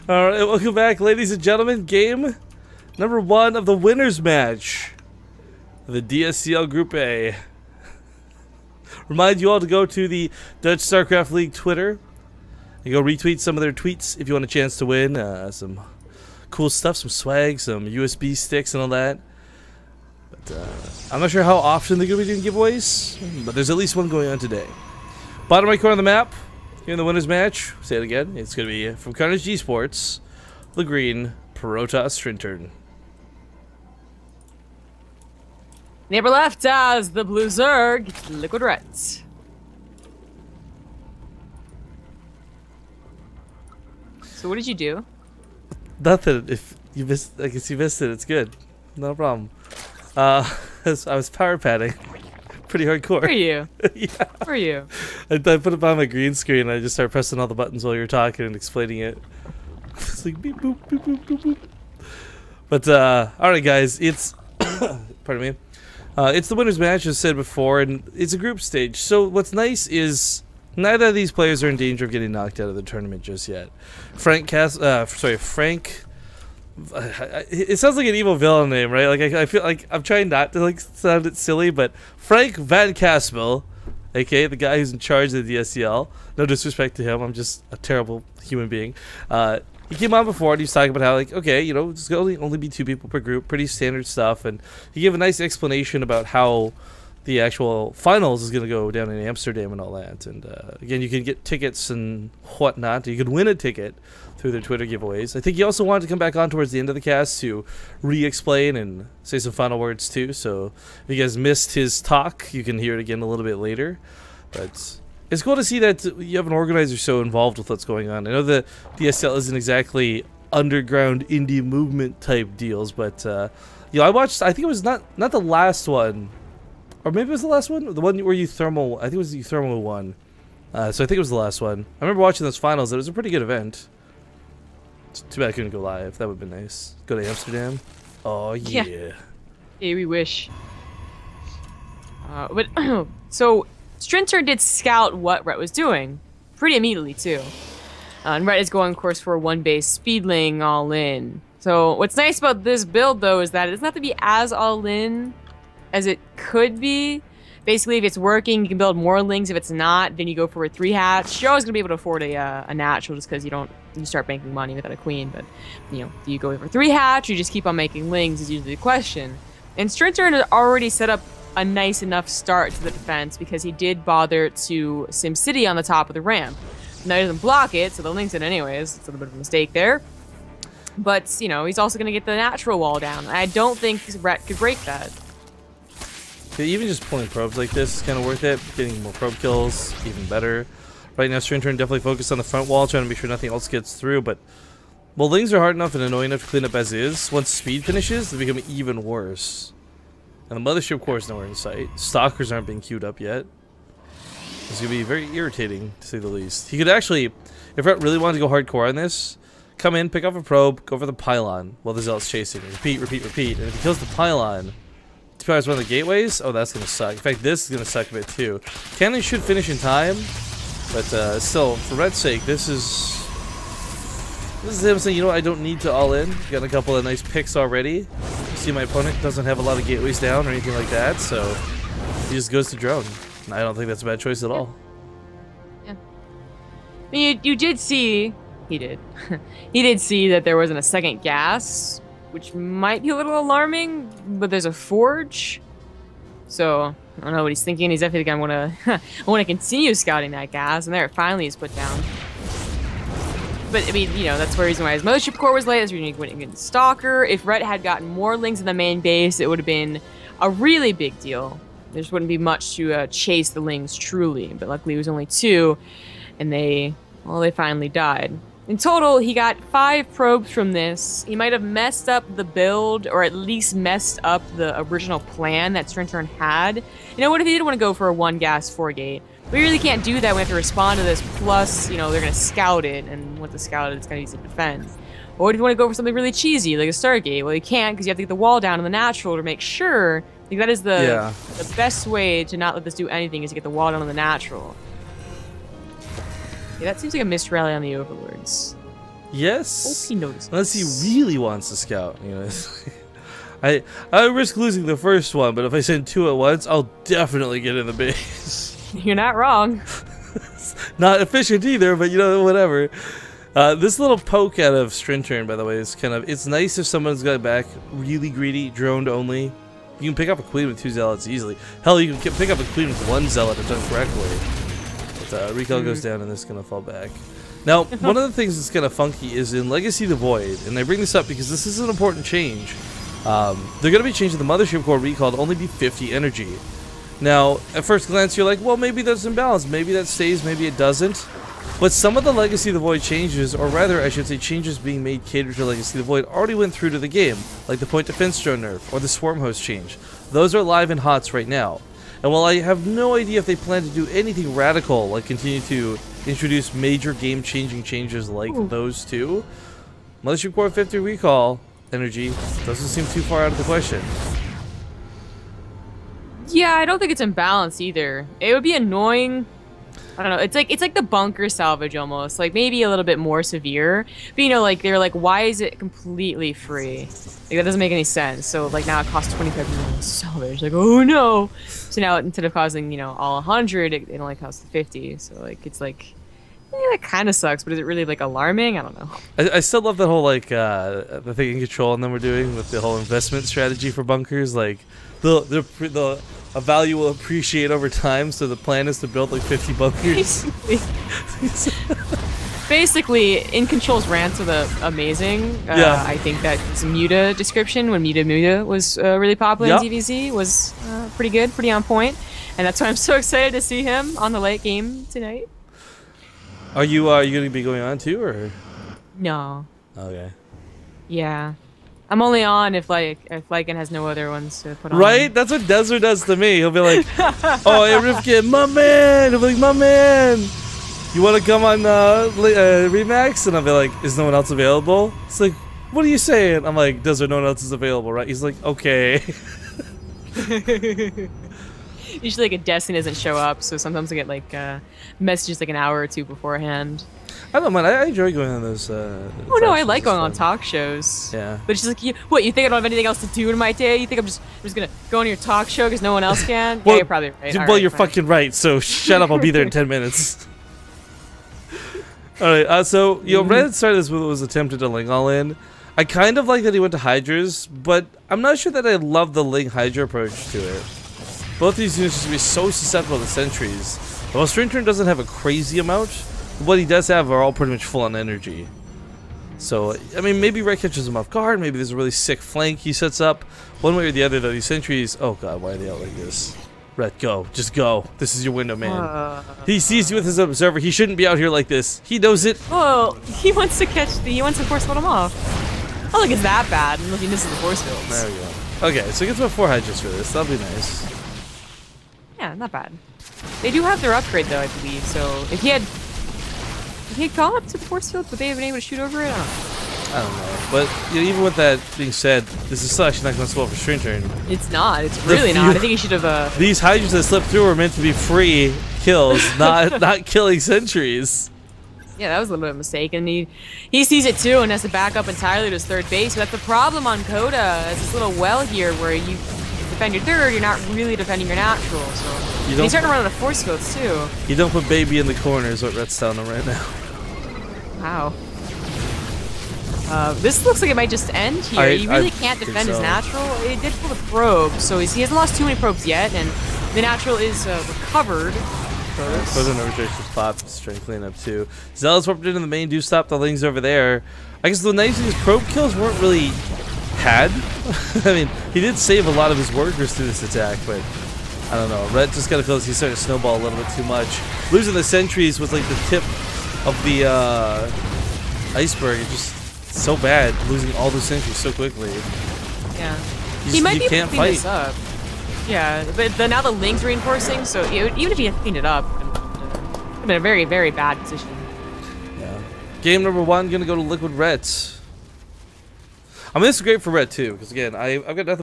All right, welcome back, ladies and gentlemen. Game number 1 of the winners match, the DSCL Group A. Remind you all to go to the Dutch StarCraft League Twitter and go retweet some of their tweets if you want a chance to win some cool stuff, some swag, some USB sticks and all that. But I'm not sure how often they're going to be doing giveaways, but there's at least one going on today. Bottom right corner of the map, here in the winners match, say it again, it's going to be from Carnage G Sports, the green, Protoss Strintern. Neighbor left as the blue Zerg, Liquid Reds. So what did you do? Nothing. If you missed, I guess you missed it. It's good. No problem. I was power padding. Pretty hardcore. For you. Yeah. For you. I put it on my green screen and I just started pressing all the buttons while you were talking and explaining it. It's like beep boop, beep boop, beep boop. But alright guys, it's pardon me. It's the winners match, as said before, and it's a group stage. So what's nice is neither of these players are in danger of getting knocked out of the tournament just yet. Frank. It sounds like an evil villain name, right? Like I feel like I'm trying not to like sound it silly, but Frank Van Caspel, aka the guy who's in charge of the DSCL. No disrespect to him, I'm just a terrible human being. He came on before and he was talking about how, like, okay, you know, it's going to only be 2 people per group, pretty standard stuff, and he gave a nice explanation about how the actual finals is going to go down in Amsterdam and all that. And again, you can get tickets and whatnot. You can win a ticket through their Twitter giveaways. I think he also wanted to come back on towards the end of the cast to re-explain and say some final words too. So if you guys missed his talk, you can hear it again a little bit later. But it's cool to see that you have an organizer so involved with what's going on. I know the DSL isn't exactly underground indie movement type deals, but you know, I watched. I think it was not the last one, or maybe it was the last one, the one where you thermal. I think it was you thermal one. So I think it was the last one. I remember watching those finals. It was a pretty good event. It's too bad I couldn't go live. That would have been nice. Go to Amsterdam. Oh yeah. Yeah, we wish. But so Strintern did scout what Rhett was doing pretty immediately too. And Rhett is going, of course, for 1 base speedling all in. So what's nice about this build though is that it doesn't have to be as all in as it could be. Basically, if it's working, you can build more lings. If it's not, then you go for a 3-hatch. You're always gonna be able to afford a natural just because you start making money without a queen. But you know, do you go for 3-hatch or you just keep on making lings is usually the question. And Strintern has already set up a nice enough start to the defense because he did bother to SimCity on the top of the ramp. Now he doesn't block it, so the link's in anyways. It's a little bit of a mistake there. But, you know, he's also going to get the natural wall down. I don't think Rhett could break that. Yeah, even just pulling probes like this is kind of worth it. Getting more probe kills, even better. Right now, Strintern definitely focused on the front wall, trying to make sure nothing else gets through. But, well, lings are hard enough and annoying enough to clean up as is. Once speed finishes, they become even worse. And the mothership core is nowhere in sight. Stalkers aren't being queued up yet. It's going to be very irritating, to say the least. He could actually, if Rhett really wanted to go hardcore on this, come in, pick off a probe, go for the pylon while the Zealot's chasing. Repeat, repeat, repeat. And if he kills the pylon, depends on one of the gateways. Oh, that's going to suck. In fact, this is going to suck a bit too. Cannon should finish in time, but still, for Rhett's sake, this is him saying, you know what, I don't need to all in. Got a couple of nice picks already. See, my opponent doesn't have a lot of gateways down or anything like that, so he just goes to drone. I don't think that's a bad choice at all. Yeah. I mean, you did see, he did. He did see that there wasn't a second gas, which might be a little alarming, but there's a forge. So, I don't know what he's thinking. He's definitely going to want to continue scouting that gas, and there it finally is put down. But, I mean, you know, that's the reason why his mothership core was late. That's the reason he went against Stalker. If Rhett had gotten more lings in the main base, it would have been a really big deal. There just wouldn't be much to chase the lings truly. But luckily it was only 2, and they finally died. In total, he got 5 probes from this. He might have messed up the build, or at least messed up the original plan that Strintern had. You know, what if he did want to go for a 1-gas 4-gate? We really can't do that. We have to respond to this. Plus, you know, they're going to scout it, and with the scout, it's going to be easy to defend. Or if you want to go for something really cheesy, like a Stargate, well, you can't because you have to get the wall down in the natural to make sure. Like, that is the best way to not let this do anything is to get the wall down on the natural. Yeah, that seems like a missed rally on the Overlords. Yes. Hope he notices. Unless he really wants to scout, you know. I risk losing the first one, but if I send 2 at once, I'll definitely get in the base. You're not wrong. Not efficient either, but you know, whatever. This little poke out of Strintern, by the way, is kind of, it's nice if someone's got back really greedy, droned only. You can pick up a queen with 2 zealots easily. Hell, you can pick up a queen with 1 zealot if done correctly. But recall goes down and this is gonna fall back. Now, one of the things that's kind of funky is in Legacy of the Void, and I bring this up because this is an important change. They're going to be changing the Mothership Core recall to only be 50 energy. Now, at first glance, you're like, well, maybe that's imbalanced. Maybe that stays, maybe it doesn't. But some of the Legacy of the Void changes, or rather, I should say changes being made catered to Legacy of the Void, already went through to the game, like the Point Defense Drone nerf, or the Swarm Host change. Those are live in HOTS right now. And while I have no idea if they plan to do anything radical, like continue to introduce major game-changing changes like those two, Mothership Core 50 recall energy doesn't seem too far out of the question. Yeah, I don't think it's imbalanced either. It would be annoying. I don't know. It's like the bunker salvage almost. Like maybe a little bit more severe. But you know, like they're like, why is it completely free? Like that doesn't make any sense. So like now it costs 25 million to salvage. Like oh no. So now instead of costing, you know, all 100, it only costs 50. So like it's like, yeah, that kind of sucks. But is it really like alarming? I don't know. I still love that whole like the thing in Control and them were doing with the whole investment strategy for bunkers. Like a value will appreciate over time, so the plan is to build like 50 bunkers. Basically, In Control's rants are amazing. Yeah. I think that his Muta description, when Muta was really popular in DVZ, was pretty good, pretty on point. And that's why I'm so excited to see him on the late game tonight. Are you going to be going on too, or? No. Okay. Yeah. I'm only on if Lycan has no other ones to put on. Right? That's what Desert does to me. He'll be like, oh, hey, Rifkin, my man. He'll be like, my man. You want to come on Remax? And I'll be like, is no one else available? It's like, what are you saying? I'm like, Desert, no one else is available, right? He's like, okay. Usually, like, a Destiny doesn't show up, so sometimes I get, like, messages, like, an hour or two beforehand. I don't mind. I enjoy going on those. Oh, no, I like going on talk shows. Yeah. But it's just like, you think I don't have anything else to do in my day? You think I'm just going to go on your talk show because no one else can? Well, yeah, you're probably right. Well, you're fucking right, so shut up. I'll be there in 10 minutes. Alright, so, you know, Red started this with was attempted to Ling all in. I kind of like that he went to Hydras, but I'm not sure that I love the Ling Hydra approach to it. Both these units used to be so susceptible to sentries. While Strintern doesn't have a crazy amount, what he does have are all pretty much full on energy. So, I mean, maybe Red catches him off guard, maybe there's a really sick flank he sets up. One way or the other, though, these sentries... Oh god, why are they out like this? Red, go. Just go. This is your window, man. He sees you with his observer. He shouldn't be out here like this. He knows it. Oh, he wants to he wants to force field him off. I don't think it's that bad unless he misses the force fields. There we go. Okay, so he gets about 4 Hydras for this. That'll be nice. Yeah, not bad. They do have their upgrade, though, I believe. So if he had gone up to the force field, would they have been able to shoot over it? I don't know. But you know, even with that being said, this is still actually not going to well for Strintern. It's not. It's really not. I think he should have... These Hydras that slipped through were meant to be free kills, not killing sentries. Yeah, that was a little bit of a mistake, and he sees it too and has to back up entirely to his third base. So that's the problem on Coda. There's this little well here where you defend your third, you're not really defending your natural. So he's starting to run out of force fields too. You don't put baby in the corner is what Rhett's telling him right now. Wow. This looks like it might just end here. He really can't defend his natural. It did pull the probe, so he hasn't lost too many probes yet, and the natural is recovered. Put an rejection spot, trying to clean up too. Zealots warped into the main, do stop the Lings over there. I guess the nice thing is probe kills weren't really had. I mean, he did save a lot of his workers through this attack, but I don't know. Rhett just kind of feels he's starting to snowball a little bit too much. Losing the sentries was like the tip of the iceberg. It's just so bad, losing all those sentries so quickly. Yeah. He might be able to clean this up. Yeah, but now the Ling's reinforcing, so even if he had cleaned it up, it would have been a very, very bad position. Yeah. Game number 1, gonna go to Liquid Rhett. I mean, this is great for Rhett too, because again, I've got nothing.